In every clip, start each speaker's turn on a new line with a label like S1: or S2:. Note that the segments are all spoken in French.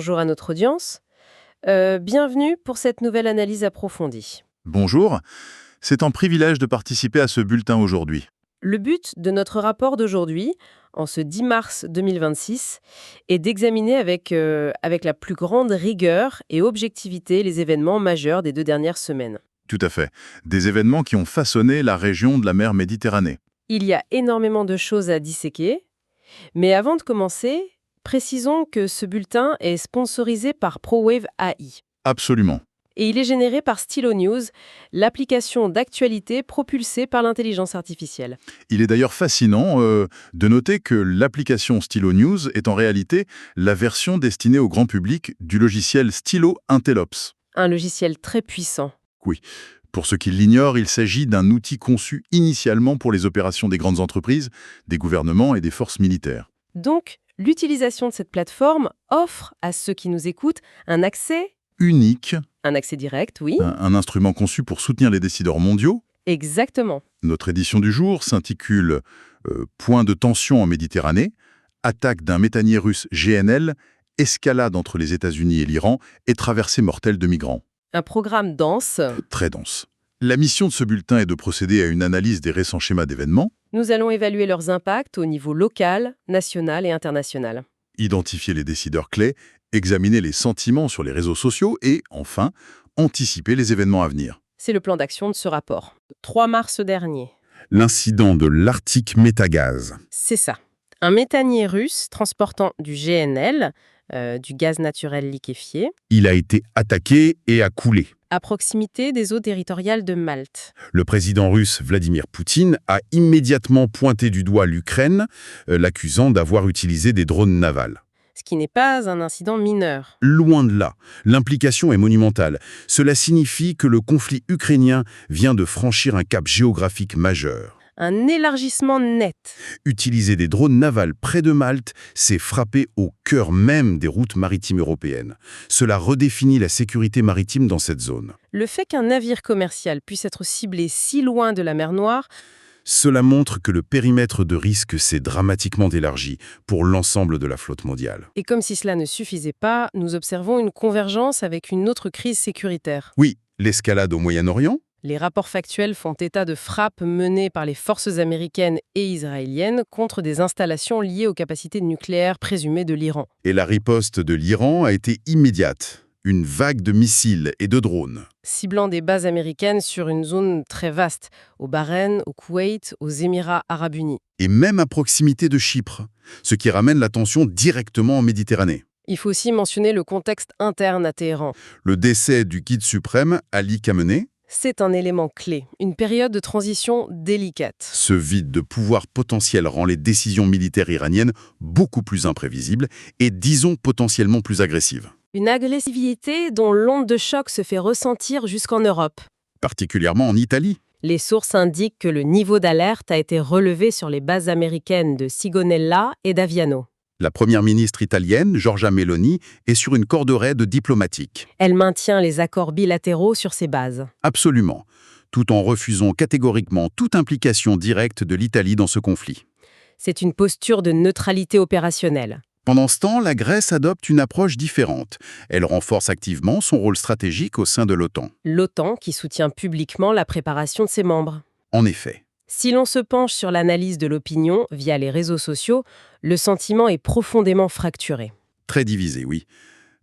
S1: bonjour à notre audience. Bienvenue pour cette nouvelle analyse approfondie.
S2: Bonjour, c'est un privilège de participer à ce bulletin aujourd'hui.
S1: Le but de notre rapport d'aujourd'hui, en ce 10 mars 2026, est d'examiner avec la plus grande rigueur et objectivité les événements majeurs des 2 dernières semaines.
S2: Tout à fait. Des événements qui ont façonné la région de la mer Méditerranée.
S1: Il y a énormément de choses à disséquer, mais avant de commencer, précisons que ce bulletin est sponsorisé par ProWave AI.
S2: Absolument.
S1: Et il est généré par Stylo News, l'application d'actualité propulsée par l'intelligence artificielle.
S2: Il est d'ailleurs fascinant de noter que l'application Stylo News est en réalité la version destinée au grand public du logiciel Stylo Intellops.
S1: Un logiciel très puissant.
S2: Oui. Pour ceux qui l'ignorent, il s'agit d'un outil conçu initialement pour les opérations des grandes entreprises, des gouvernements et des forces militaires.
S1: Donc, l'utilisation de cette plateforme offre à ceux qui nous écoutent un accès
S2: Unique,
S1: direct, oui.
S2: un instrument conçu pour soutenir les décideurs mondiaux.
S1: Exactement.
S2: Notre édition du jour s'intitule Point de tension en Méditerranée, attaque d'un méthanier russe GNL, escalade entre les États-Unis et l'Iran et traversée mortelle de migrants.
S1: Un programme dense.
S2: Très dense. La mission de ce bulletin est de procéder à une analyse des récents schémas d'événements,
S1: Nous allons évaluer leurs impacts au niveau local, national et international.
S2: identifier les décideurs clés, examiner les sentiments sur les réseaux sociaux et, enfin, anticiper les événements à venir.
S1: C'est le plan d'action de ce rapport. 3 mars dernier.
S3: L'incident de l'Arctic Métagaz.
S1: C'est ça. Un méthanier russe transportant du GNL, du gaz naturel liquéfié,
S3: Il a été attaqué et a coulé.
S1: à proximité des eaux territoriales de Malte.
S3: Le président russe Vladimir Poutine a immédiatement pointé du doigt l'Ukraine, l'accusant d'avoir utilisé des drones navals.
S1: Ce qui n'est pas un incident mineur.
S3: Loin de là, l'implication est monumentale. Cela signifie que le conflit ukrainien vient de franchir un cap géographique majeur.
S1: Un élargissement net.
S3: Utiliser des drones navals près de Malte, c'est frapper au cœur même des routes maritimes européennes. Cela redéfinit la sécurité maritime dans cette zone.
S1: Le fait qu'un navire commercial puisse être ciblé si loin de la mer Noire,
S3: Cela montre que le périmètre de risque s'est dramatiquement élargi pour l'ensemble de la flotte mondiale.
S1: et comme si cela ne suffisait pas, nous observons une convergence avec une autre crise sécuritaire.
S3: Oui, l'escalade au Moyen-Orient,
S1: Les rapports factuels font état de frappes menées par les forces américaines et israéliennes contre des installations liées aux capacités nucléaires présumées de l'Iran.
S3: et la riposte de l'Iran a été immédiate. Une vague de missiles et de drones.
S1: Ciblant des bases américaines sur une zone très vaste, au Bahreïn, au Koweït, aux Émirats arabes unis.
S3: Et même à proximité de Chypre, ce qui ramène l'attention directement en Méditerranée.
S1: Il faut aussi mentionner le contexte interne à Téhéran.
S3: Le décès du guide suprême, Ali Khamenei,
S1: C'est un élément clé, une période de transition délicate.
S3: ce vide de pouvoir potentiel rend les décisions militaires iraniennes beaucoup plus imprévisibles et, disons, potentiellement plus agressives.
S1: Une agressivité dont l'onde de choc se fait ressentir jusqu'en Europe.
S3: Particulièrement en Italie.
S1: Les sources indiquent que le niveau d'alerte a été relevé sur les bases américaines de Sigonella et d'Aviano.
S3: La première ministre italienne, Giorgia Meloni, est sur une corde raide diplomatique.
S1: Elle maintient les accords bilatéraux sur ces bases.
S3: Absolument. Tout en refusant catégoriquement toute implication directe de l'Italie dans ce conflit.
S1: C'est une posture de neutralité opérationnelle.
S3: Pendant ce temps, la Grèce adopte une approche différente. Elle renforce activement son rôle stratégique au sein de l'OTAN.
S1: L'OTAN qui soutient publiquement la préparation de ses membres.
S3: En effet.
S1: Si l'on se penche sur l'analyse de l'opinion via les réseaux sociaux, le sentiment est profondément fracturé.
S3: Très divisé, oui.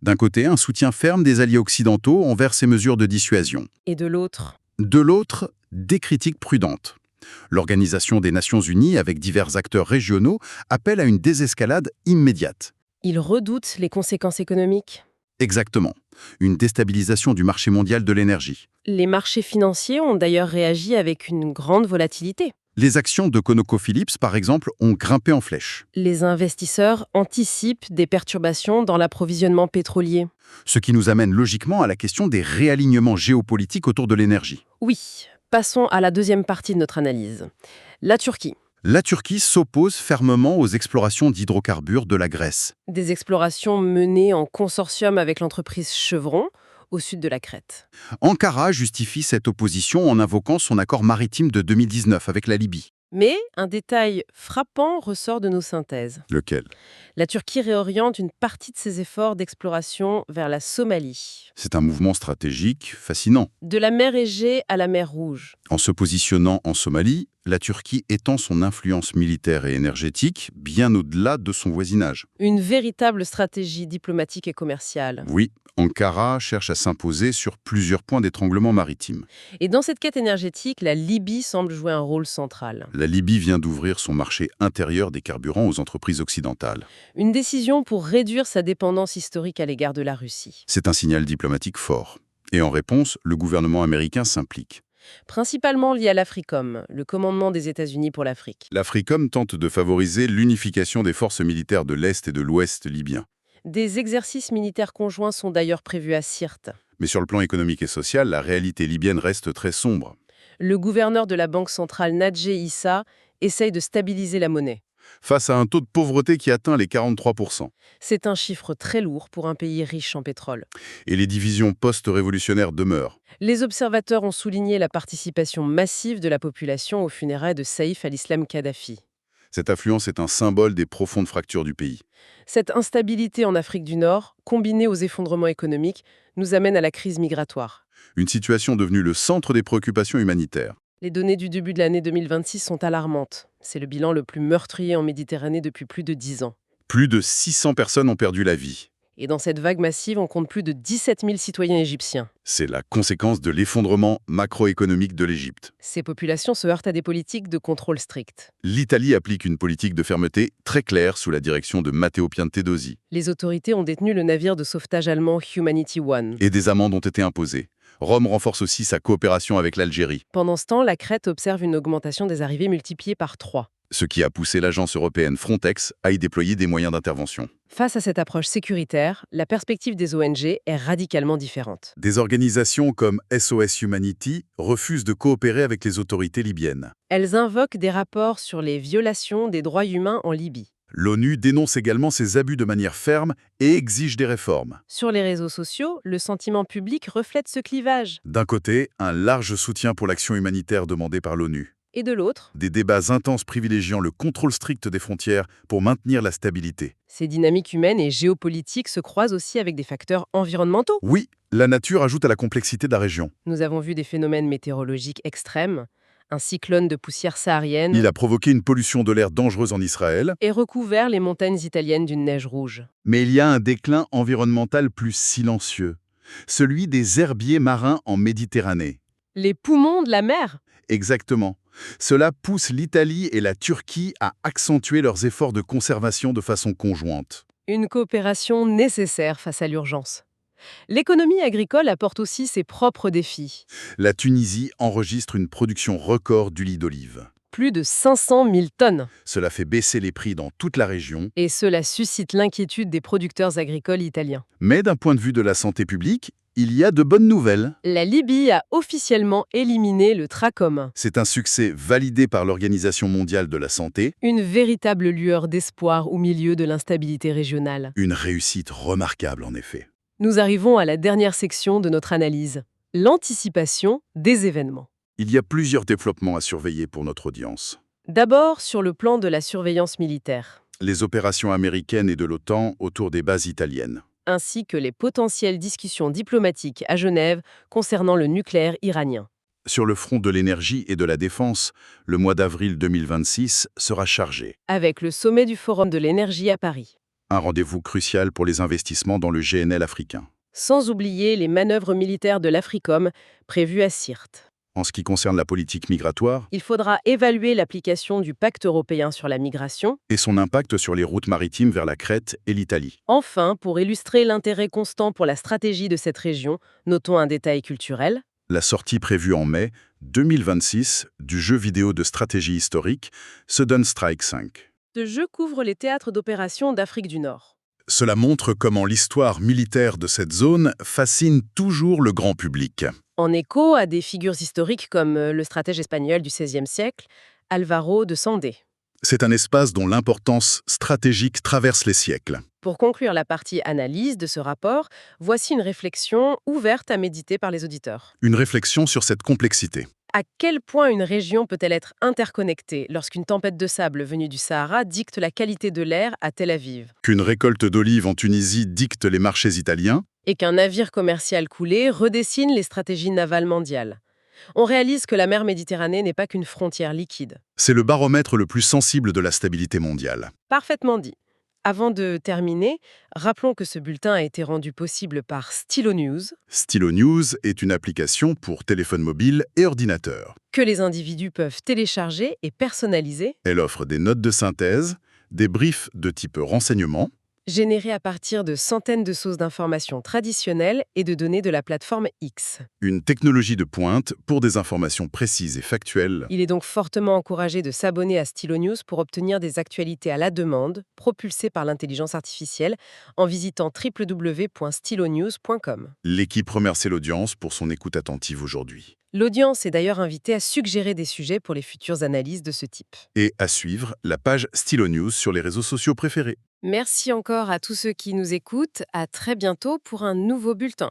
S3: D'un côté, un soutien ferme des alliés occidentaux envers ces mesures de dissuasion.
S1: Et de l'autre,
S3: De l'autre, des critiques prudentes. L'Organisation des Nations Unies, avec divers acteurs régionaux, appelle à une désescalade immédiate.
S1: ils redoutent les conséquences économiques.
S3: Exactement. Une déstabilisation du marché mondial de l'énergie.
S1: Les marchés financiers ont d'ailleurs réagi avec une grande volatilité.
S3: Les actions de ConocoPhillips, par exemple, ont grimpé en flèche.
S1: Les investisseurs anticipent des perturbations dans l'approvisionnement pétrolier.
S3: Ce qui nous amène logiquement à la question des réalignements géopolitiques autour de l'énergie.
S1: Oui, passons à la deuxième partie de notre analyse. La Turquie.
S3: La Turquie s'oppose fermement aux explorations d'hydrocarbures de la Grèce.
S1: Des explorations menées en consortium avec l'entreprise Chevron, au sud de la Crète.
S3: Ankara justifie cette opposition en invoquant son accord maritime de 2019 avec la Libye.
S1: Mais un détail frappant ressort de nos synthèses.
S2: Lequel?
S1: La Turquie réoriente une partie de ses efforts d'exploration vers la Somalie.
S2: C'est un mouvement stratégique fascinant.
S1: De la mer Égée à la mer Rouge.
S2: En se positionnant en Somalie, la Turquie étend son influence militaire et énergétique bien au-delà de son voisinage.
S1: Une véritable stratégie diplomatique et commerciale.
S2: Oui, Ankara cherche à s'imposer sur plusieurs points d'étranglement maritime.
S1: Et dans cette quête énergétique, la Libye semble jouer un rôle central.
S2: La Libye vient d'ouvrir son marché intérieur des carburants aux entreprises occidentales.
S1: Une décision pour réduire sa dépendance historique à l'égard de la Russie.
S2: C'est un signal diplomatique fort. Et en réponse, le gouvernement américain s'implique.
S1: Principalement lié à l'AFRICOM, le commandement des États-Unis pour l'Afrique.
S2: L'AFRICOM tente de favoriser l'unification des forces militaires de l'Est et de l'Ouest libyens.
S1: Des exercices militaires conjoints sont d'ailleurs prévus à Sirte.
S2: Mais sur le plan économique et social, la réalité libyenne reste très sombre.
S1: Le gouverneur de la Banque centrale Nadje Issa essaye de stabiliser la monnaie.
S2: Face à un taux de pauvreté qui atteint les 43%.
S1: C'est un chiffre très lourd pour un pays riche en pétrole.
S2: Et les divisions post-révolutionnaires demeurent.
S1: Les observateurs ont souligné la participation massive de la population aux funérailles de Saïf al-Islam Kadhafi.
S2: Cette affluence est un symbole des profondes fractures du pays.
S1: Cette instabilité en Afrique du Nord, combinée aux effondrements économiques, nous amène à la crise migratoire.
S2: Une situation devenue le centre des préoccupations humanitaires.
S1: Les données du début de l'année 2026 sont alarmantes. C'est le bilan le plus meurtrier en Méditerranée depuis plus de 10 ans.
S2: Plus de 600 personnes ont perdu la vie.
S1: Et dans cette vague massive, on compte plus de 17 000 citoyens égyptiens.
S2: C'est la conséquence de l'effondrement macroéconomique de l'Égypte.
S1: Ces populations se heurtent à des politiques de contrôle strict.
S2: L'Italie applique une politique de fermeté très claire sous la direction de Matteo Piantedosi.
S1: Les autorités ont détenu le navire de sauvetage allemand Humanity One.
S2: Et des amendes ont été imposées. Rome renforce aussi sa coopération avec l'Algérie,
S1: Pendant ce temps, la Crète observe une augmentation des arrivées multipliée par 3.
S2: ce qui a poussé l'agence européenne Frontex à y déployer des moyens d'intervention.
S1: Face à cette approche sécuritaire, la perspective des ONG est radicalement différente.
S2: Des organisations comme SOS Humanity refusent de coopérer avec les autorités libyennes.
S1: Elles invoquent des rapports sur les violations des droits humains en Libye.
S2: L'ONU dénonce également ces abus de manière ferme et exige des réformes.
S1: Sur les réseaux sociaux, le sentiment public reflète ce clivage.
S2: D'un côté, un large soutien pour l'action humanitaire demandée par l'ONU.
S1: Et de l'autre,
S2: Des débats intenses privilégiant le contrôle strict des frontières pour maintenir la stabilité.
S1: ces dynamiques humaines et géopolitiques se croisent aussi avec des facteurs environnementaux.
S2: Oui, la nature ajoute à la complexité de la région.
S1: Nous avons vu des phénomènes météorologiques extrêmes, un cyclone de poussière saharienne,
S2: Il a provoqué une pollution de l'air dangereuse en Israël,
S1: et recouvert les montagnes italiennes d'une neige rouge.
S2: mais il y a un déclin environnemental plus silencieux, celui des herbiers marins en Méditerranée.
S1: Les poumons de la mer.
S2: Exactement. Cela pousse l'Italie et la Turquie à accentuer leurs efforts de conservation de façon conjointe.
S1: Une coopération nécessaire face à l'urgence. L'économie agricole apporte aussi ses propres défis.
S2: La Tunisie enregistre une production record d'huile d'olive.
S1: Plus de 500 000 tonnes.
S2: Cela fait baisser les prix dans toute la région,
S1: Et cela suscite l'inquiétude des producteurs agricoles italiens.
S2: mais d'un point de vue de la santé publique, il y a de bonnes nouvelles.
S1: La Libye a officiellement éliminé le trachome.
S2: C'est un succès validé par l'Organisation mondiale de la santé,
S1: Une véritable lueur d'espoir au milieu de l'instabilité régionale.
S2: une réussite remarquable en effet.
S1: Nous arrivons à la dernière section de notre analyse, l'anticipation des événements.
S2: Il y a plusieurs développements à surveiller pour notre audience.
S1: D'abord, sur le plan de la surveillance militaire,
S2: Les opérations américaines et de l'OTAN autour des bases italiennes.
S1: ainsi que les potentielles discussions diplomatiques à Genève concernant le nucléaire iranien.
S2: Sur le front de l'énergie et de la défense, le mois d'avril 2026 sera chargé.
S1: Avec le sommet du Forum de l'énergie à Paris.
S2: Un rendez-vous crucial pour les investissements dans le GNL africain.
S1: Sans oublier les manœuvres militaires de l'AFRICOM prévues à Sirte.
S2: En ce qui concerne la politique migratoire
S1: Il faudra évaluer l'application du pacte européen sur la migration.
S2: et son impact sur les routes maritimes vers la Crète et l'Italie.
S1: Enfin, pour illustrer l'intérêt constant pour la stratégie de cette région, notons un détail culturel.
S2: La sortie prévue en mai 2026 du jeu vidéo de stratégie historique Sudden Strike 5.
S1: Ce jeu couvre les théâtres d'opération d'Afrique du Nord.
S2: Cela montre comment l'histoire militaire de cette zone fascine toujours le grand public.
S1: En écho à des figures historiques comme le stratège espagnol du XVIe siècle, Alvaro de Sandé.
S2: C'est un espace dont l'importance stratégique traverse les siècles.
S1: Pour conclure la partie analyse de ce rapport, voici une réflexion ouverte à méditer par les auditeurs.
S2: Une réflexion sur cette complexité.
S1: À quel point une région peut-elle être interconnectée lorsqu'une tempête de sable venue du Sahara dicte la qualité de l'air à Tel Aviv
S2: Qu'une récolte d'olives en Tunisie dicte les marchés italiens,
S1: et qu'un navire commercial coulé redessine les stratégies navales mondiales? On réalise que la mer Méditerranée n'est pas qu'une frontière liquide.
S2: c'est le baromètre le plus sensible de la stabilité mondiale.
S1: Parfaitement dit. Avant de terminer, rappelons que ce bulletin a été rendu possible par Stylo News,
S2: Stylo News est une application pour téléphone mobile et ordinateur.
S1: que les individus peuvent télécharger et personnaliser,
S2: Elle offre des notes de synthèse, des briefs de type renseignement,
S1: générés à partir de centaines de sources d'informations traditionnelles et de données de la plateforme X.
S2: une technologie de pointe pour des informations précises et factuelles.
S1: Il est donc fortement encouragé de s'abonner à Stylo News pour obtenir des actualités à la demande, propulsées par l'intelligence artificielle, en visitant www.stylonews.com.
S2: L'équipe remercie l'audience pour son écoute attentive aujourd'hui.
S1: L'audience est d'ailleurs invitée à suggérer des sujets pour les futures analyses de ce type.
S2: Et à suivre, la page Stylo News sur les réseaux sociaux préférés.
S1: Merci encore à tous ceux qui nous écoutent. À très bientôt pour un nouveau bulletin.